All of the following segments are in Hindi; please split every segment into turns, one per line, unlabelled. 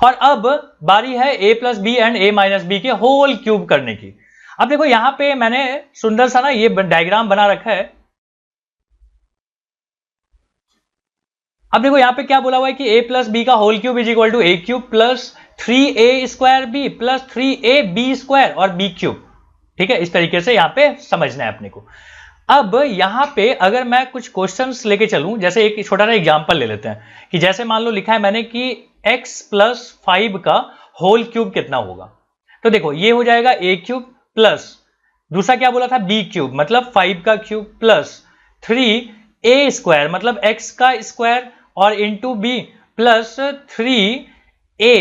और अब बारी है a plus B and a minus B के होल क्यूब करने की। अब देखो यहां पे मैंने सुंदर सा ना ये डायग्राम बना रखा है। अब देखो यहां पे क्या बोला हुआ है कि a प्लस बी का whole cube is equal to a cube plus 3a square B plus 3a B square और b क्यूब। ठीक है, इस तरीके से यहां पे समझना है अपने को। अब यहां पे अगर मैं कुछ क्वेश्चंस लेके चलूं, जैसे एक छोटा सा एग्जांपल ले लेते हैं कि जैसे मान लो लिखा है मैंने कि x प्लस 5 का होल क्यूब कितना होगा। तो देखो ये हो जाएगा a क्यूब प्लस दूसरा क्या बोला था b क्यूब मतलब 5 का क्यूब प्लस 3a स्क्वायर मतलब x का स्क्वायर और इंटू b प्लस 3a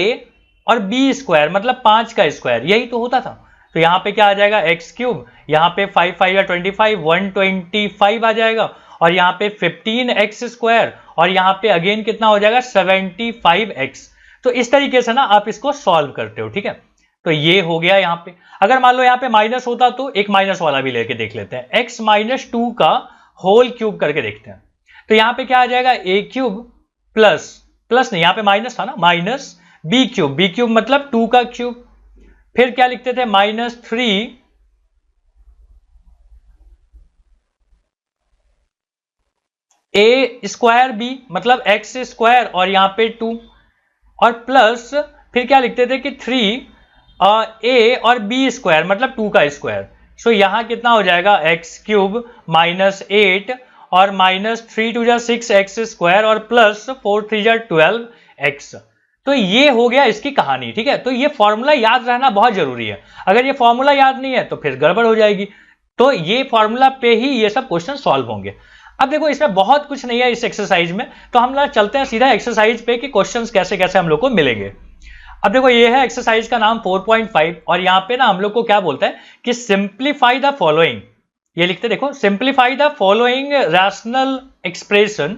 और b स्क्वायर मतलब 5 का स्क्वायर, यही तो होता था। तो यहां पे क्या आ जाएगा x क्यूब, यहां पे 5 5 या 25 125 आ जाएगा और यहां पे 15x स्क्वायर और यहां पे अगेन कितना हो जाएगा 75x। तो इस तरीके से ना आप इसको सॉल्व करते हो। ठीक है, तो ये हो गया। यहां पे अगर मान लो यहां पे माइनस होता तो एक माइनस वाला भी लेके देख लेते हैं, x माइनस 2 का होल क्यूब करके देखते हैं। तो यहां पे क्या आ जाएगा a क्यूब प्लस प्लस नहीं, यहां पे माइनस था ना, माइनस b क्यूब मतलब 2 का क्यूब, फिर क्या लिखते थे माइनस 3 a स्क्वायर b मतलब x स्क्वायर और यहां पे 2 और प्लस फिर क्या लिखते थे कि 3 a और b स्क्वायर मतलब 2 का स्क्वायर। सो यहां कितना हो जाएगा x क्यूब माइनस 8 और माइनस 3 2 जा 6x स्क्वायर और प्लस 4 3 जा 12x। तो ये हो गया इसकी कहानी। ठीक है, तो ये फॉर्मूला याद रहना बहुत जरूरी है। अगर ये फॉर्मूला याद नहीं है तो फिर गड़बड़ हो जाएगी। तो ये फॉर्मूला पे ही ये सब क्वेश्चन सॉल्व होंगे। अब देखो इसमें बहुत कुछ नहीं है इस एक्सरसाइज में, तो हम लोग चलते हैं सीधा एक्सरसाइज पे कि क्वेश्चंस कैसे कैसे हम लोग को मिलेंगे। अब देखो ये है एक्सरसाइज का नाम 4.5 और यहां पे ना हम लोग को क्या बोलता है कि सिंप्लीफाई द फॉलोइंग। ये लिखते देखो, simplify the following rational expression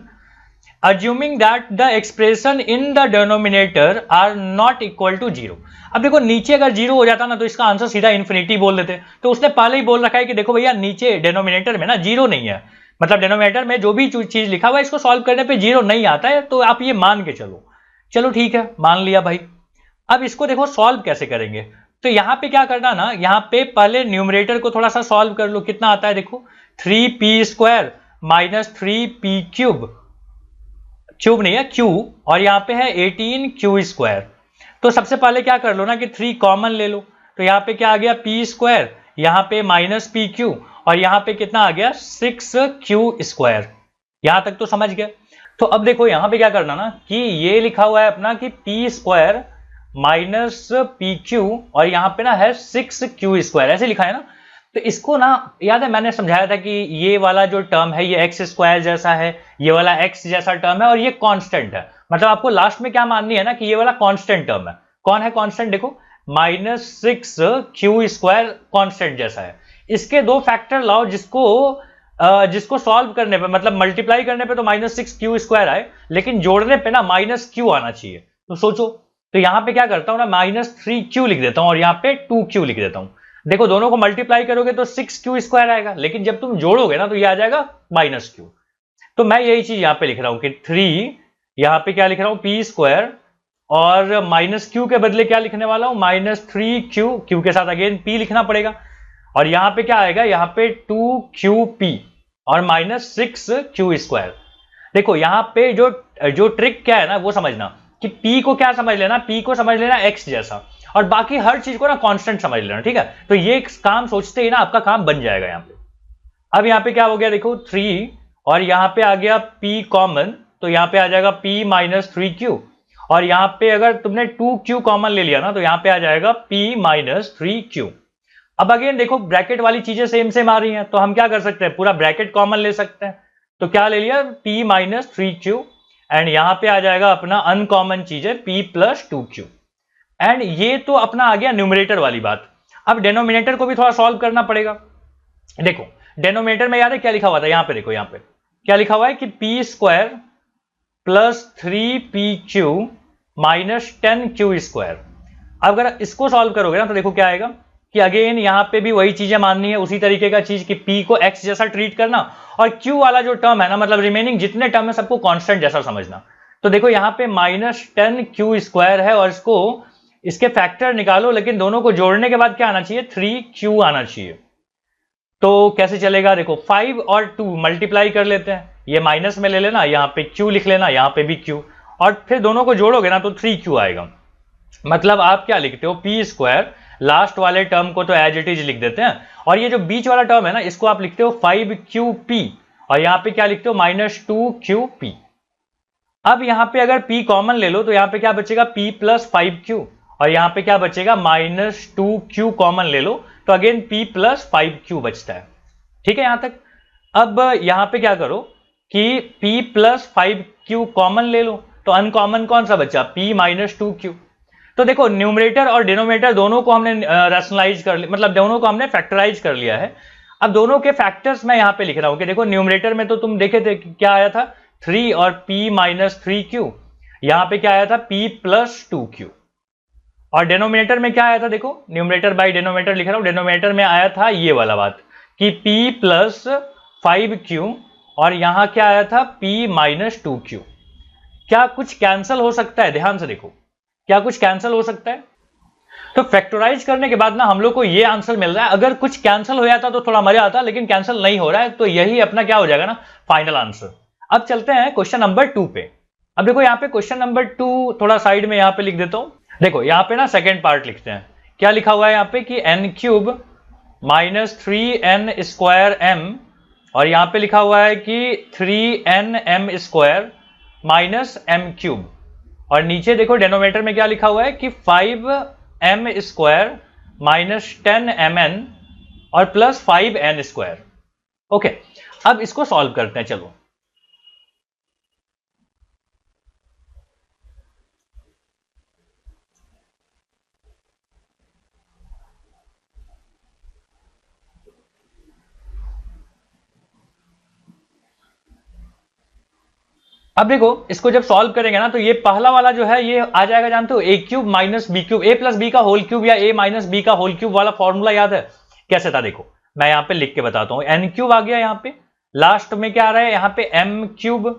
assuming that the expression in the denominator are not equal to 0। अब देखो नीचे अगर 0 हो जाता ना तो इसका आंसर सीधा इन्फिनिटी बोल देते। तो उसने पहले ही बोल रखा है कि देखो भैया नीचे डिनोमिनेटर में ना 0 नहीं है, मतलब डिनोमिनेटर में जो भी चीज लिखा हुआ है इसको सॉल्व करने पे 0 नहीं आता है, तो आप ये मान के चलो। चलो ठीक है, मान लिया भाई। अब इसको देखो सॉल्व कैसे करेंगे। तो यहां पे क्या करना ना, यहां पे पहले न्यूमरेटर को थोड़ा सा सॉल्व कर लो। कितना आता है देखो, 3p square minus 3p cube, cube नहीं है क्यू, और यहां पे है 18q स्क्वायर। तो सबसे पहले क्या कर लो ना कि 3 कॉमन ले लो। तो यहां पे क्या आ गया p स्क्वायर, यहां पे माइनस पी क्यू और यहां पे कितना आ गया 6q स्क्वायर। यहां तक तो समझ गया। तो अब देखो यहां पे क्या करना ना कि ये लिखा हुआ है अपना कि p square minus P Q और यहां पे ना है 6q स्क्वायर, ऐसे लिखा है ना। तो इसको ना याद है मैंने समझाया था कि ये वाला जो टर्म है ये एक्स स्क्वायर जैसा है, ये वाला एक्स जैसा टर्म है और ये कांस्टेंट है। मतलब आपको लास्ट में क्या माननी है ना कि ये वाला कांस्टेंट टर्म है। कौन है कांस्टेंट, देखो माइनस 6q स्क्वायर कांस्टेंट जैसा है। इसके दो फैक्टर लाओ जिसको सॉल्व करने पे मतलब मल्टीप्लाई करने पे तो माइनस 6q स्क्वायर आए, लेकिन जोड़ने पे ना माइनस q आना चाहिए। तो सोचो, तो यहां पे क्या करता हूं ना माइनस 3q लिख देता हूं और यहां पे 2q लिख देता हूं। देखो दोनों को मल्टीप्लाई करोगे तो 6q स्क्वायर आएगा, लेकिन जब तुम जोड़ोगे ना तो ये आ जाएगा माइनस q। तो मैं यही चीज यहां पे लिख रहा हूं कि 3 यहां पे क्या लिख रहा हूं p स्क्वायर और माइनस q के बदले क्या लिखने वाला हूं माइनस 3q, q के साथ अगेन p लिखना पड़ेगा और यहां पे क्या आएगा यहां पे 2qp और माइनस 6q स्क्वायर। देखो यहां पे जो ट्रिक क्या है ना वो समझना कि p को क्या समझ लेना, p को समझ लेना x जैसा और बाकी हर चीज को ना कांस्टेंट समझ लेना। ठीक है, तो ये काम सोचते ही ना आपका काम बन जाएगा यहां पे। अब यहां पे क्या हो गया देखो 3 और यहां पे आ गया p कॉमन, तो यहां पे आ जाएगा p माइनस 3q और यहां पे अगर तुमने 2q कॉमन ले लिया ना तो यहां पे आ जाएगा p माइनस 3q। अब अगेन देखो ब्रैकेट वाली चीजें सेम सेम आ रही हैं, तो हम क्या कर सकते हैं पूरा ब्रैकेट कॉमन ले सकते हैं। तो क्या ले लिया p माइनस 3q एंड यहां पे आ जाएगा अपना अनकॉमन चीज है p प्लस 2q एंड ये तो अपना आ गया न्यूमरेटर वाली बात। अब डेनोमिनेटर को भी थोड़ा सॉल्व करना पड़ेगा। देखो डेनोमिनेटर में याद है क्या लिखा हुआ था, यहां पे देखो यहां पे क्या लिखा हुआ है कि p square plus 3pq minus 10q square. अगर इसको सॉल्व करोगे ना तो देखो क्या आएगा कि अगेन यहां पे भी वही चीजें माननी है, उसी तरीके का चीज कि p को x जैसा ट्रीट करना और q वाला जो टर्म है ना मतलब रिमेनिंग जितने टर्म है सबको कांस्टेंट जैसा समझना। तो देखो यहाँ पे -10q² है और इसके फैक्टर निकालो, लेकिन दोनों को जोड़ने के बाद क्या आना चाहिए, 3q आना चाहिए। तो कैसे चलेगा, देखो 5 और 2 मल्टीप्लाई कर लेते हैं, ये माइनस में ले लेना, यहाँ पे q लिख लेना, यहाँ पे भी q, और फिर दोनों को जोड़ोगे ना तो 3q आएगा। मतलब आप क्या लिखते हो, p², लास्ट वाले टर्म को तो एज इट इज लिख देते हैं, और ये जो बीच वाला टर्म है ना इसको आप लिखते हो 5qp, और यहाँ पे क्या लिखते हो, -2qp। अब यहाँ पे अगर p कॉमन ले लो तो यहाँ पे क्या बचेगा, p + 5q, और यहाँ पे क्या बचेगा, -2q कॉमन ले लो तो अगेन p + 5q बचता है। ठीक है यहां तक। अब यहाँ पे क्या करो कि p + 5q कॉमन ले लो, तो अनकॉमन कौन सा बचा, p - 2q। तो देखो न्यूमरेटर और डिनोमिनेटर दोनों को हमने रैशनलाइज कर लिया, मतलब दोनों को हमने फैक्टराइज कर लिया है। अब दोनों के फैक्टर्स मैं यहाँ पे लिख रहा हूं कि देखो न्यूमरेटर में तो तुम देखे थे क्या आया था, 3 और p - 3q, यहाँ पे क्या आया था, p + 2q। और डिनोमिनेटर में क्या आया था, देखो न्यूमरेटर बाय डिनोमिनेटर लिख रहा हूं, डिनोमिनेटर में आया था ये वाला बात कि p + 5q, और यहां क्या आया था, p - 2q। क्या कुछ कैंसिल हो सकता है, ध्यान से देखो, क्या कुछ कैंसिल हो सकता है। तो फैक्टराइज करने के बाद ना हम लोग को ये आंसर मिल रहा है। अगर कुछ कैंसिल हो जाता तो थोड़ा मजा आता, लेकिन कैंसिल नहीं हो रहा है, तो यही अपना क्या हो जाएगा ना, फाइनल आंसर। अब चलते हैं क्वेश्चन नंबर 2 पे। अब देखो यहाँ पे क्वेश्चन नंबर 2 थोड़ा साइड में यहाँ पे लिख देता हूं। देखो यहाँ पे ना सेकेंड पार्ट लिखते हैं, क्या लिखा हुआ है यहाँ पे कि n³ - 3n² m, और यहाँ पे लिखा हुआ है कि 3nm² - m³, और नीचे देखो डिनोमिनेटर में क्या लिखा हुआ है कि 5m² - 10mn और प्लस 5n²। ओके, अब इसको सॉल्व करते हैं, चलो। अब देखो इसको जब सॉल्व करेंगे ना तो ये पहला वाला जो है ये आ जाएगा, जानते हो, a³ - b³, a + b का होल क्यूब या a - b का होल क्यूब वाला फॉर्मूला याद है कैसे था, देखो मैं यहां पे लिख के बताता हूं। n³ आ गया, यहां पे लास्ट में क्या आ रहा है, यहां पे m³,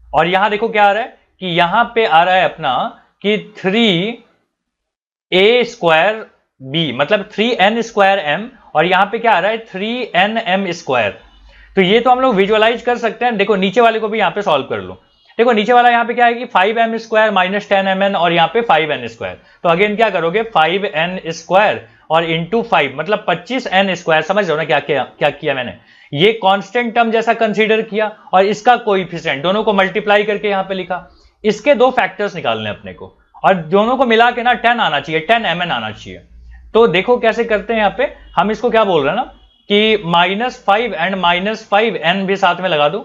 और यहां देखो क्या आ रहा है कि यहां पे आ रहा है अपना कि 3a²b, मतलब 3n²m, और यहां पे क्या आ रहा है, 3nm²। तो ये तो हम लोग विजुअलाइज कर सकते हैं। देखो नीचे वाले को भी यहाँ पे सॉल्व कर लो। देखो नीचे वाला यहाँ पे क्या है कि 5m² - 10mn, और यहाँ पे 5n²। तो अगेन क्या करोगे, 5n² और इंटू 5, मतलब 25n²। समझ रहे हो ना क्या किया मैंने, ये कांस्टेंट टर्म जैसा कंसीडर किया, और इसका कोएफिशिएंट दोनों को मल्टीप्लाई करके यहाँ पे लिखा। इसके दो फैक्टर्स निकालने अपने को, और दोनों को मिला के ना 10 आना चाहिए, 10mn आना चाहिए। तो देखो कैसे करते हैं, यहाँ पे हम इसको क्या बोल रहे हैं ना कि -5 एंड -5n भी साथ में लगा दो।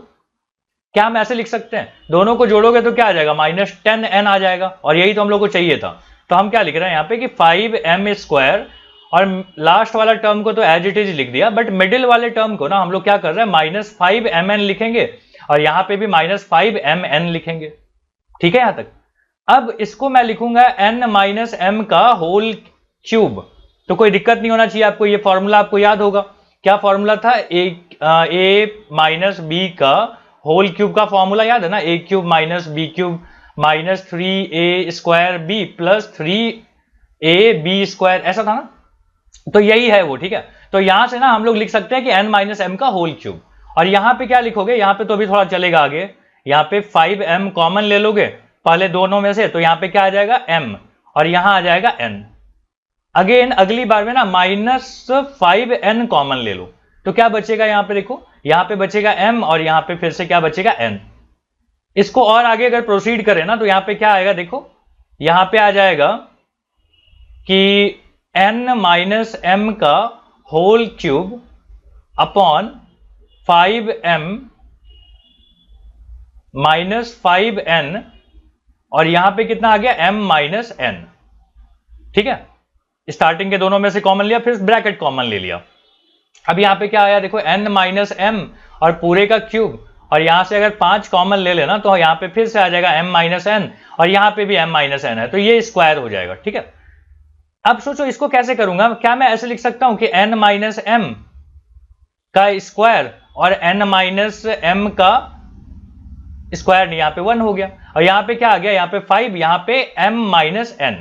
क्या हम ऐसे लिख सकते हैं, दोनों को जोड़ोगे तो क्या आ जाएगा, -10n आ जाएगा, और यही तो हम लोग को चाहिए था। तो हम क्या लिख रहे हैं यहाँ पे कि 5m², और लास्ट वाला टर्म को तो एज इट इज लिख दिया, बट मिडिल वाले टर्म को ना हम लोग क्या कर रहे हैं, -5mn लिखेंगे, और यहाँ पे भी -5mn लिखेंगे। ठीक है यहां तक। अब इसको मैं लिखूंगा n - m का होल क्यूब, तो कोई दिक्कत नहीं होना चाहिए आपको, ये फॉर्मूला आपको याद होगा। क्या फॉर्मूला था, a - b का होल क्यूब का फॉर्मूला याद है ना, a³ - b³ - 3a² plus 3ab², ऐसा था ना। तो यही है वो, ठीक है। तो यहां से ना हम लोग लिख सकते हैं कि n - m का होल क्यूब, और यहां पे क्या लिखोगे, यहां पे तो अभी थोड़ा चलेगा आगे, यहां पे 5m कॉमन ले लोगे पहले दोनों में से, तो यहां पे क्या आ जाएगा, m, और यहां आ जाएगा n। अगेन अगली बार में ना -5n कॉमन ले लो, तो क्या बचेगा, यहां पे देखो, यहां पे बचेगा m, और यहां पे फिर से क्या बचेगा, n। इसको और आगे अगर प्रोसीड करें ना तो यहां पे क्या आएगा, देखो यहां पे आ जाएगा कि n - m का whole cube upon 5m - 5n, और यहां पे कितना आ गया, m - n। ठीक है, स्टार्टिंग के दोनों में से कॉमन लिया, फिर ब्रैकेट कॉमन ले लिया। अब यहां पे क्या आया, देखो n - m और पूरे का क्यूब, और यहां से अगर 5 कॉमन ले लेना तो यहां पे फिर से आ जाएगा m - n, और यहां पे भी m - n है, तो ये स्क्वायर हो जाएगा। ठीक है, अब सोचो इसको कैसे करूंगा, क्या मैं ऐसे लिख सकता हूं कि n - m का स्क्वायर और n - m का स्क्वायर नहीं, यहाँ पे 1 हो गया। और यहाँ पे क्या आ गया, यहाँ पे 5, यहाँ पे m-n।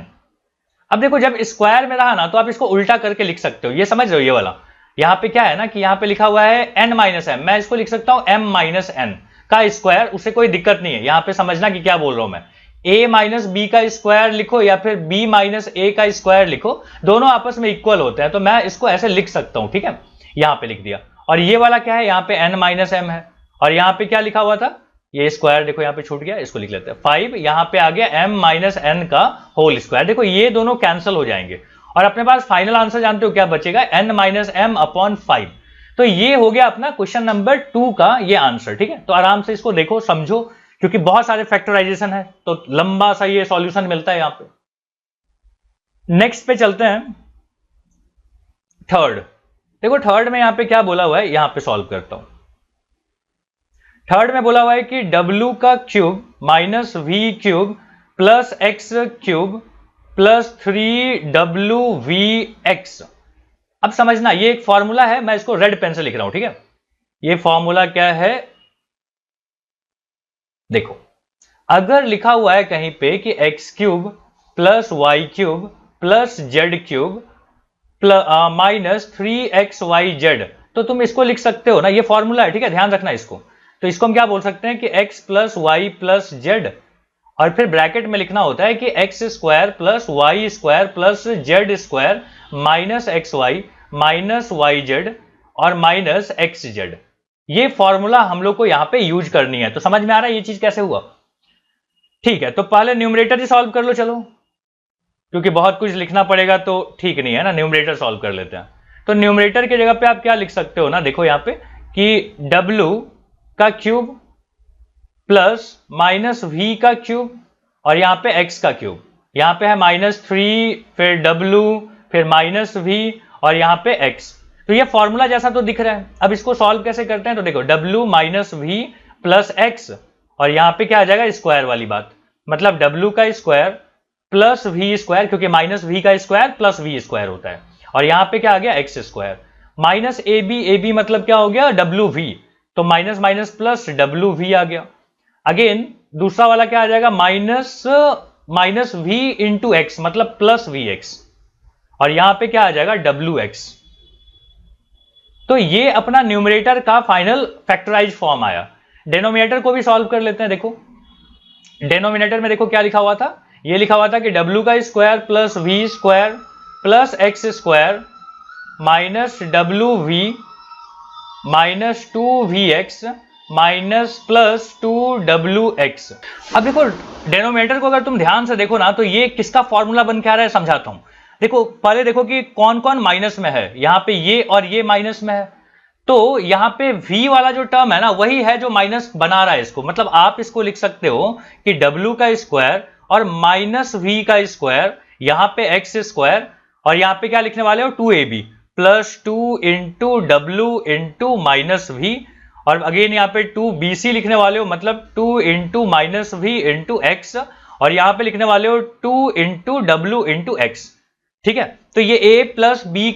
अब देखो जब स्क्वायर में रहा ना तो आप इसको उल्टा करके लिख सकते हो, ये समझ रहे हो ये वाला। यहाँ पे क्या है ना कि यहाँ पे लिखा हुआ है n-m, मैं इसको लिख सकता हूँ m-n का स्क्वायर, उससे कोई दिक्कत नहीं है। यहाँ पे समझना कि क्या बोल रहा हूं मैं, a माइनस बी का स्क्वायर लिखो या फिर b माइनस ए का स्क्वायर लिखो, दोनों आपस में इक्वल होते हैं, तो मैं इसको ऐसे लिख सकता हूं, ठीक है। यहाँ पे लिख दिया। और ये वाला क्या है, यहाँ पे n माइनस एम है, और यहाँ पे क्या लिखा हुआ था, ये स्क्वायर देखो यहाँ पे छूट गया, इसको लिख लेते हैं 5, यहाँ पे आ गया m माइनस n का होल स्क्वायर। देखो ये दोनों कैंसिल हो जाएंगे और अपने पास फाइनल आंसर जानते हो क्या बचेगा, n माइनस एम अपॉन 5। तो ये हो गया अपना क्वेश्चन नंबर 2 का ये आंसर, ठीक है। तो आराम से इसको देखो समझो, क्योंकि बहुत सारे फैक्टराइजेशन है तो लंबा सा ये सॉल्यूशन मिलता है यहाँ पे। नेक्स्ट पे चलते हैं, थर्ड। देखो थर्ड में यहाँ पे क्या बोला हुआ है, यहाँ पे सॉल्व करता हूं। थर्ड में बोला हुआ है कि w का cube minus V cube plus X cube plus 3wvx। अब समझना ये एक फॉर्मूला है, मैं इसको रेड पेन से लिख रहा हूं, ठीक है। ये फॉर्मूला क्या है, देखो अगर लिखा हुआ है कहीं पे कि X cube plus Y cube plus Z cube minus 3xyz, तो तुम इसको लिख सकते हो ना, ये फॉर्मूला है, ठीक है, ध्यान रखना इसको। तो इसको हम क्या बोल सकते हैं कि x plus Y plus Z, और फिर ब्रैकेट में लिखना होता है कि X square plus Y square plus Z square minus X Y minus Y Z और माइनस एक्स जेड। ये फॉर्मूला हम लोग को यहां पे यूज करनी है। तो समझ में आ रहा है ये चीज कैसे हुआ, ठीक है। तो पहले न्यूमरेटर ही सॉल्व कर लो चलो, क्योंकि बहुत कुछ लिखना पड़ेगा तो ठीक नहीं है ना, न्यूमरेटर सॉल्व कर लेते हैं। तो न्यूमरेटर की जगह पे आप क्या लिख सकते हो ना, देखो यहां पे कि w का क्यूब प्लस माइनस v का क्यूब और यहां पे x का क्यूब, यहां पे है -3 फिर w फिर -v और यहां पे x। तो ये फॉर्मूला जैसा तो दिख रहा है। अब इसको सॉल्व कैसे करते हैं, तो देखो w minus v plus x और यहां पे क्या आ जाएगा, स्क्वायर वाली बात, मतलब w का स्क्वायर प्लस v स्क्वायर, क्योंकि माइनस v का स्क्वायर प्लस v स्क्वायर होता है, और यहां पे क्या आ गया x स्क्वायर माइनस ab मतलब क्या हो गया wv, तो माइनस माइनस प्लस wv आ गया। अगेन दूसरा वाला क्या आ जाएगा, माइनस v इंटू एक्स मतलब प्लस vx, और यहां पे क्या आ जाएगा wx। तो ये अपना न्यूमरेटर का फाइनल फैक्टराइज फॉर्म आया। डेनोमिनेटर को भी सॉल्व कर लेते हैं। देखो डेनोमिनेटर में देखो क्या लिखा हुआ था, ये लिखा हुआ था कि w का square plus v square plus X square minus wv minus 2vx minus plus 2wx। अब देखो डेनोमिनेटर को अगर तुम ध्यान से देखो ना, तो ये किसका फॉर्मूला बन के आ रहा है, समझाता हूं। देखो पहले देखो कि कौन कौन माइनस में है, यहां पे ये और ये माइनस में है, तो यहां पे v वाला जो टर्म है ना वही है जो माइनस बना रहा है इसको। मतलब आप इसको लिख सकते हो कि w का स्क्वायर और माइनस v का स्क्वायर, यहां पे x स्क्वायर और यहां पे क्या लिखने वाले हो 2ab plus 2 into w into minus v, और अगेन यहाँ पे 2bc लिखने वाले हो, मतलब 2 into minus v into x, और यहां पे लिखने वाले हो 2 इंटू w इंटू एक्स, ठीक है। तो ये a plus b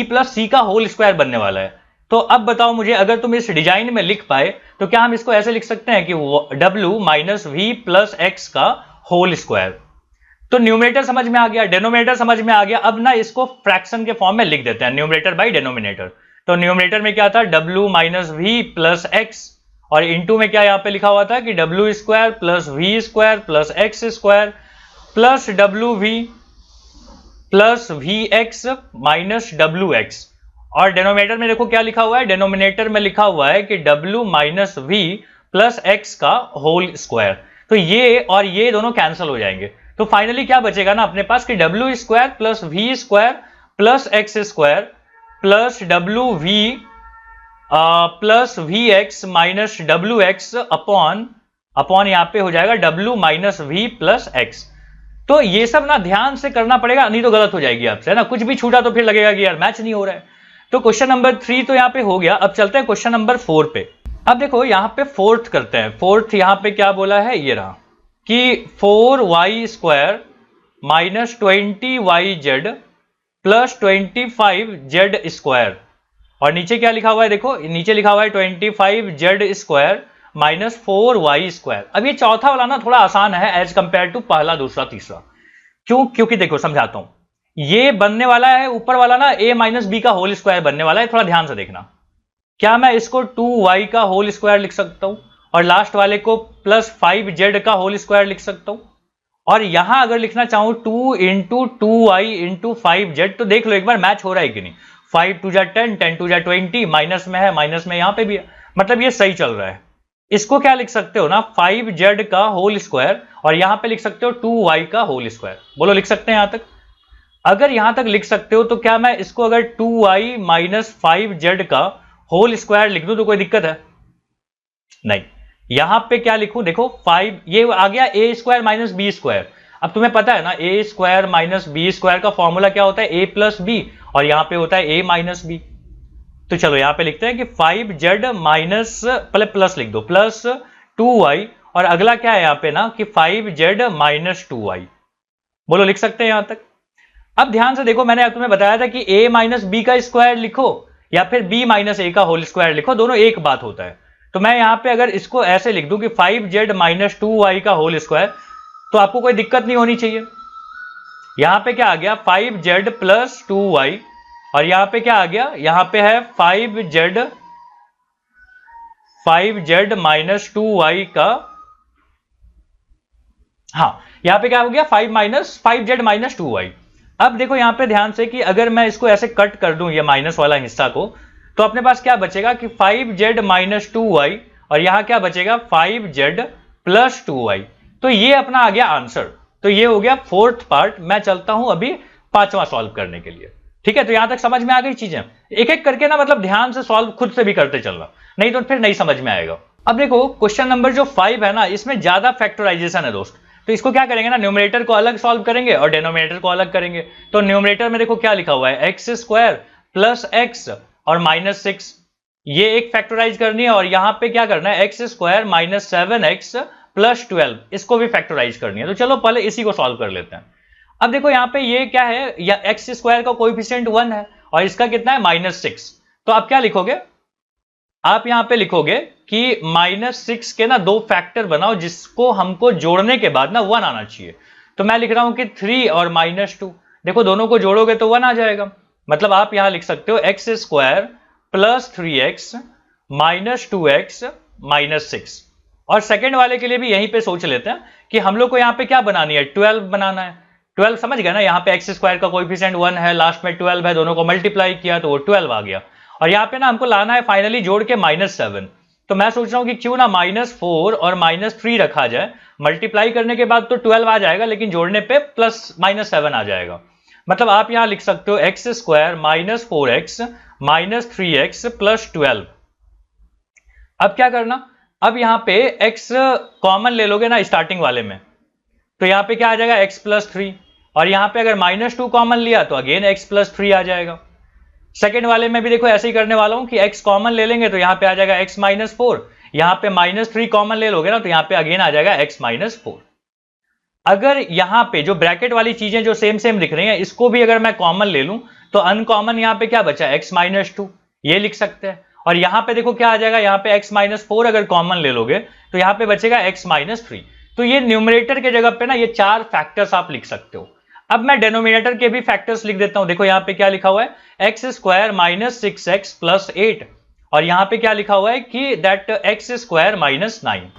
plus c का होल स्क्वायर बनने वाला है। तो अब बताओ मुझे, अगर तुम इस डिजाइन में लिख पाए तो क्या हम इसको ऐसे लिख सकते हैं कि w minus v plus X का होल स्क्वायर। तो न्यूमरेटर समझ में आ गया, डेनोमिनेटर समझ में आ गया। अब ना इसको फ्रैक्शन के फॉर्म में लिख देते हैं, न्यूमरेटर बाई डेनोमिनेटर। तो न्यूमरेटर में क्या था, w minus V plus X, और इंटू में क्या यहां पे लिखा हुआ था कि w square plus V square plus X square plus wv plus V X minus wx। और डेनोमिनेटर में देखो क्या लिखा हुआ है, डेनोमिनेटर में लिखा हुआ है कि w minus V plus X का होल स्क्वायर। तो ये और ये दोनों कैंसिल हो जाएंगे, तो फाइनली क्या बचेगा ना अपने पास कि w square plus V square plus X square plus wv plus V X minus wx upon यहां पे हो जाएगा w minus v plus X. तो ये सब ना ध्यान से करना पड़ेगा, नहीं तो गलत हो जाएगी आपसे, है ना। कुछ भी छूटा तो फिर लगेगा कि यार मैच नहीं हो रहा है। तो क्वेश्चन नंबर 3 तो यहां पे हो गया। अब चलते हैं क्वेश्चन नंबर 4 पे। अब देखो यहां पे फोर्थ करते हैं। फोर्थ यहां पे क्या बोला है, ये रहा कि 4y square minus 20yz plus 25z square, और नीचे क्या लिखा हुआ है, देखो नीचे लिखा हुआ है 25z स्क्वायर -4y²। अब ये चौथा वाला ना थोड़ा आसान है एज कंपेयर टू पहला, दूसरा, तीसरा। क्यों? क्योंकि देखो समझाता हूं, ये बनने वाला है ऊपर वाला ना a माइनस बी का होल स्क्वायर बनने वाला है, थोड़ा ध्यान से देखना। क्या मैं इसको 2y का होल स्क्वायर लिख सकता हूं और लास्ट वाले को +5z का होल स्क्वायर लिख सकता हूं? और यहां अगर लिखना चाहूं 2 इंटू 2y इंटू 5z, तो देख लो एक बार मैच हो रहा है कि नहीं। 5 2 जा 10, 10 2 जा 20, माइनस में है, माइनस में यहां पे भी है, मतलब ये सही चल रहा है। इसको क्या लिख सकते हो ना 5z का होल स्क्वायर, और यहां पे लिख सकते हो 2y का होल स्क्वायर। बोलो लिख सकते हैं यहां तक? अगर यहां तक लिख सकते हो तो क्या मैं इसको अगर 2y माइनस 5z का होल स्क्वायर लिख दूं तो कोई दिक्कत है? नहीं। यहां पे क्या लिखूं, देखो 5, ये आ गया a square minus B square. अब तुम्हें पता है ना a square minus B square का फॉर्मूला क्या होता है, a प्लस बी, और यहां पे होता है a माइनस बी। तो चलो यहां पे लिखते हैं कि 5z माइनस, पहले प्लस लिख दो, प्लस 2y, और अगला क्या है यहां पे ना कि 5z माइनस 2y। बोलो लिख सकते हैं यहां तक? अब ध्यान से देखो, मैंने तुम्हें बताया था कि a माइनस बी का स्क्वायर लिखो या फिर b माइनस ए का होल स्क्वायर लिखो, दोनों एक बात होता है। तो मैं यहां पे अगर इसको ऐसे लिख दूं कि 5z माइनस 2y का होल स्क्वायर, तो आपको कोई दिक्कत नहीं होनी चाहिए। यहां पे क्या आ गया 5z प्लस 2y, और यहां पे क्या आ गया, यहां पे है 5z माइनस 2y का, हाँ यहां पे क्या हो गया 5z माइनस 2y। अब देखो यहां पे ध्यान से कि अगर मैं इसको ऐसे कट कर दूं ये माइनस वाला हिस्सा को, तो अपने पास क्या बचेगा कि 5z माइनस 2y, और यहां क्या बचेगा 5z प्लस 2y। तो ये अपना आ गया आंसर। तो ये हो गया फोर्थ पार्ट। मैं चलता हूं अभी पांचवा सॉल्व करने के लिए। ठीक है, तो यहां तक समझ में आ गई चीजें? एक एक करके ना, मतलब ध्यान से सॉल्व खुद से भी करते चलना, नहीं तो फिर नहीं समझ में आएगा। अब देखो क्वेश्चन नंबर जो 5 है ना, इसमें ज्यादा फैक्टराइजेशन है दोस्त। तो इसको क्या करेंगे ना, न्यूमरेटर को अलग सॉल्व करेंगे और डिनोमिनेटर को अलग करेंगे। तो न्यूमरेटर में देखो क्या लिखा हुआ है, एक्स स्क्वायर प्लस एक्स और माइनस 6, ये एक फैक्टराइज करनी है। और यहां पे क्या करना है, x square minus 7x plus 12, इसको भी फैक्टराइज करनी है। तो चलो पहले इसी को सॉल्व कर लेते हैं। अब देखो यहां पे ये क्या है, या एक्स स्क्वायर का कोएफिशिएंट 1 है और इसका कितना है -6। तो आप क्या लिखोगे, आप यहां पे लिखोगे कि -6 के ना दो फैक्टर बनाओ जिसको हमको जोड़ने के बाद ना 1 आना चाहिए। तो मैं लिख रहा हूं कि 3 और -2, देखो दोनों को जोड़ोगे तो 1 आ जाएगा। मतलब आप यहां लिख सकते हो x square plus 3x minus 2x minus 6। और सेकेंड वाले के लिए भी यहीं पे सोच लेते हैं कि हम लोग को यहाँ पे क्या बनानी है, 12 बनाना है। 12 समझ गए ना, यहाँ पे एक्स स्क्वायर का कोएफिशिएंट 1 है, लास्ट में 12 है, दोनों को मल्टीप्लाई किया तो वो 12 आ गया। और यहाँ पे ना हमको लाना है फाइनली जोड़ के -7। तो मैं सोच रहा हूँ कि क्यों ना -4 और -3 रखा जाए, मल्टीप्लाई करने के बाद तो 12 आ जाएगा, लेकिन जोड़ने पे +7 आ जाएगा। मतलब आप यहां लिख सकते हो x square minus 4x minus 3x plus 12। अब क्या करना, अब यहां पे x कॉमन ले लोगे ना स्टार्टिंग वाले में, तो यहां पे क्या आ जाएगा x प्लस 3, और यहां पे अगर -2 कॉमन लिया तो अगेन x प्लस 3 आ जाएगा। सेकेंड वाले में भी देखो ऐसे ही करने वाला हूं कि x कॉमन ले लेंगे तो यहां पे आ जाएगा x माइनस 4, यहां पे -3 कॉमन ले लोगे ना तो यहां पे अगेन आ जाएगा x माइनस 4। अगर यहां पे जो ब्रैकेट वाली चीजें जो सेम सेम दिख रही हैं, इसको भी अगर मैं कॉमन ले लूं तो अनकॉमन यहां पे क्या बचा, x माइनस 2, ये लिख सकते हैं। और यहां पे देखो क्या आ जाएगा, यहां पे x माइनस 4 अगर कॉमन ले लोगे तो यहां पे बचेगा x माइनस 3। तो ये न्यूमरेटर के जगह पे ना ये 4 फैक्टर्स आप लिख सकते हो। अब मैं डिनोमिनेटर के भी फैक्टर्स लिख देता हूं। देखो यहां पे क्या लिखा हुआ है, x square minus 6x plus 8, और यहां पे क्या लिखा हुआ है कि दैट एक्स स्क्वायर माइनस 9।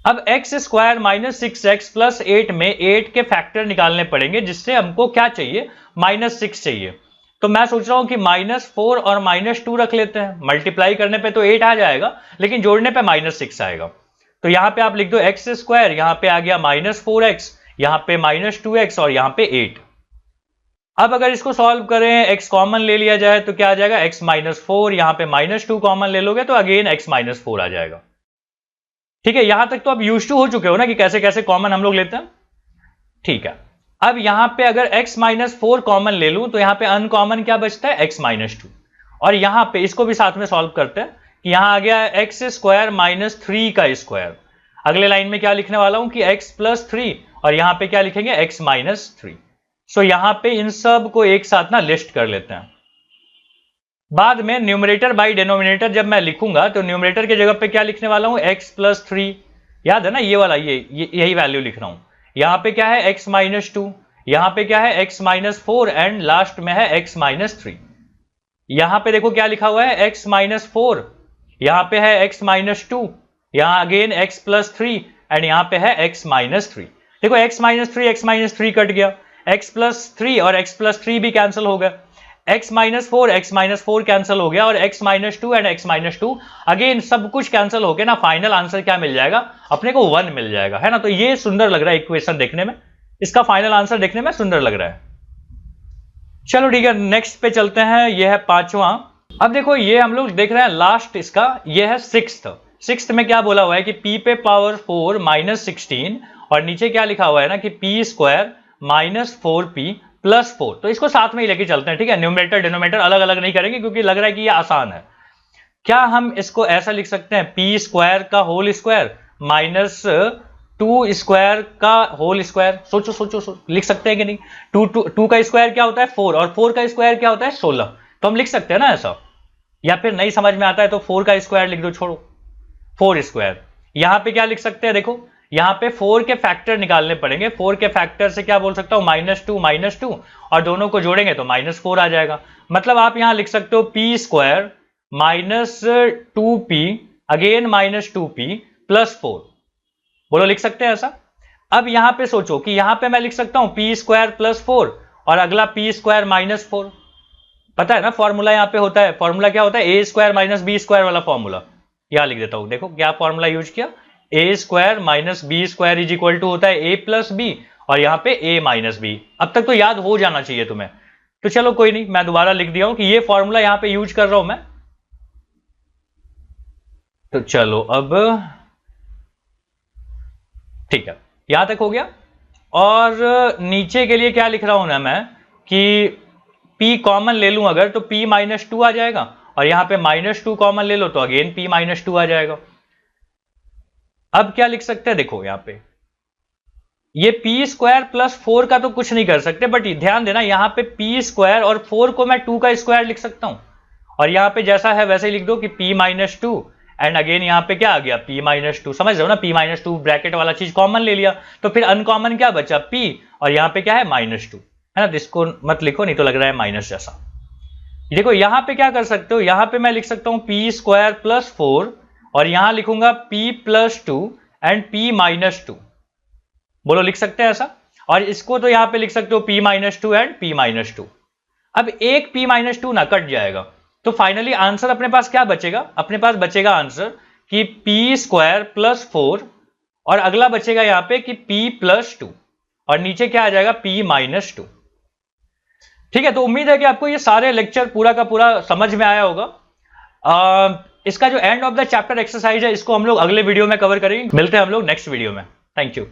अब x square minus 6x plus 8 में 8 के फैक्टर निकालने पड़ेंगे, जिससे हमको क्या चाहिए, -6 चाहिए। तो मैं सोच रहा हूं कि -4 और -2 रख लेते हैं। मल्टीप्लाई करने पे तो 8 आ जाएगा, लेकिन जोड़ने पे -6 आएगा। तो यहां पे आप लिख दो एक्स स्क्वायर, यहां पे आ गया -4x, यहां पे -2x और यहां पे 8। अब अगर इसको सॉल्व करें, x कॉमन ले लिया जाए तो क्या आ जाएगा, x माइनस 4, यहां पे -2 कॉमन ले लोगे तो अगेन x माइनस 4 आ जाएगा। ठीक है, यहां तक तो अब यूज्ड टू हो चुके हो ना कि कैसे कैसे कॉमन हम लोग लेते हैं। ठीक है, अब यहां पे अगर x माइनस 4 कॉमन ले लूं तो यहां पे अनकॉमन क्या बचता है, x माइनस 2। और यहां पे इसको भी साथ में सॉल्व करते हैं कि यहां आ गया एक्स स्क्वायर माइनस 3 का स्क्वायर। अगले लाइन में क्या लिखने वाला हूं कि x प्लस 3, और यहां पे क्या लिखेंगे, x माइनस 3। सो यहां पे इन सब को एक साथ ना लिस्ट कर लेते हैं। बाद में न्यूमरेटर बाई डिनोमिनेटर जब मैं लिखूंगा तो न्यूमरेटर की जगह पे क्या लिखने वाला हूं, x प्लस 3, याद है ना, ये वाला, यही वैल्यू लिख रहा हूं। यहां पे क्या है, x माइनस 2, यहां पे क्या है, x माइनस 4 एंड लास्ट में है x माइनस 3। यहां पे देखो क्या लिखा हुआ है, x माइनस 4, यहां पे है x माइनस 2, यहां अगेन x प्लस 3 एंड यहां पे है x माइनस 3। देखो x माइनस 3 कट गया, x प्लस 3 और x प्लस 3 भी कैंसिल हो गया, x माइनस 4 कैंसिल हो गया और x minus 2 and x minus 2 again सब कुछ कैंसिल हो गया ना, फाइनल आंसर क्या मिल जाएगा अपने को, 1 मिल जाएगा, है ना। तो ये सुंदर लग रहा है इक्वेशन देखने में, इसका फाइनल आंसर देखने में सुंदर लग रहा है। चलो ठीक है, नेक्स्ट पे चलते हैं, ये है पांचवा। अब देखो ये हम लोग देख रहे हैं लास्ट इसका, ये है सिक्स्थ में क्या बोला हुआ है कि p पे पावर 4 माइनस 16 और नीचे क्या लिखा हुआ है ना कि p square minus 4p plus 4। तो इसको साथ में ही लेके चलते हैं, ठीक है, न्यूमरेटर डिनोमिनेटर अलग अलग नहीं करेंगे क्योंकि लग रहा है कि ये आसान है। क्या हम इसको ऐसा लिख सकते हैं, p स्क्वायर का होल स्क्वायर माइनस 2 स्क्वायर का होल स्क्वायर? सोचो लिख सकते हैं कि नहीं। 2 का स्क्वायर क्या होता है 4 और 4 का स्क्वायर क्या होता है 16, तो हम लिख सकते हैं ना ऐसा। या फिर नहीं समझ में आता है तो 4 का स्क्वायर लिख दो, छोड़ो 4 स्क्वायर। यहां पे क्या लिख सकते हैं, देखो यहां पे 4 के फैक्टर निकालने पड़ेंगे, 4 के फैक्टर से क्या बोल सकता हूं, माइनस टू और दोनों को जोड़ेंगे तो -4 आ जाएगा। मतलब आप यहां लिख सकते हो p square minus 2p again minus 2p plus 4। बोलो लिख सकते हैं ऐसा। अब यहां पे सोचो कि यहां पे मैं लिख सकता हूं p स्क्वायर प्लस 4 और अगला p स्क्वायर माइनस 4। पता है ना फॉर्मूला यहां पे होता है, फॉर्मूला क्या होता है, a square minus B square वाला फॉर्मूला। यहां लिख देता हूं, देखो क्या फॉर्मूला यूज किया, a square minus B square is equal to होता है a प्लस बी और यहां पे a माइनस बी। अब तक तो याद हो जाना चाहिए तुम्हें, तो चलो कोई नहीं, मैं दोबारा लिख दिया हूं कि ये फॉर्मूला यहां पे यूज कर रहा हूं मैं। तो चलो अब ठीक है, यहां तक हो गया। और नीचे के लिए क्या लिख रहा हूं ना मैं कि p कॉमन ले लूं अगर तो p माइनस 2 आ जाएगा और यहां पे -2 कॉमन ले लो तो अगेन p माइनस 2 आ जाएगा। अब क्या लिख सकते हैं, देखो यहां पे ये p स्क्वायर प्लस 4 का तो कुछ नहीं कर सकते, बट ध्यान देना यहां पे p स्क्वायर और 4 को मैं 2 का स्क्वायर लिख सकता हूं और यहां पे जैसा है वैसे ही लिख दो कि p माइनस 2 एंड अगेन यहां पे क्या आ गया p माइनस 2। समझ रहे हो ना, p माइनस 2 ब्रैकेट वाला चीज कॉमन ले लिया तो फिर अनकॉमन क्या बचा p और यहां पे क्या है -2, है ना। इसको मत लिखो नहीं तो लग रहा है माइनस जैसा। देखो यहां पे क्या कर सकते हो, यहां पे मैं लिख सकता हूं p स्क्वायर प्लस 4 और यहां लिखूंगा p plus 2 and p minus 2। बोलो लिख सकते हैं ऐसा। और इसको तो यहां पे लिख सकते हो p minus 2 and p minus 2। अब एक p माइनस 2 ना कट जाएगा तो फाइनली आंसर अपने पास क्या बचेगा, अपने पास बचेगा आंसर कि p स्क्वायर प्लस 4 और अगला बचेगा यहां पे कि p प्लस 2 और नीचे क्या आ जाएगा p माइनस 2। ठीक है, तो उम्मीद है कि आपको ये सारे लेक्चर पूरा का पूरा समझ में आया होगा। इसका जो end of the chapter exercise है इसको हम लोग अगले वीडियो में कवर करेंगे। मिलते हैं हम लोग नेक्स्ट वीडियो में। Thank you.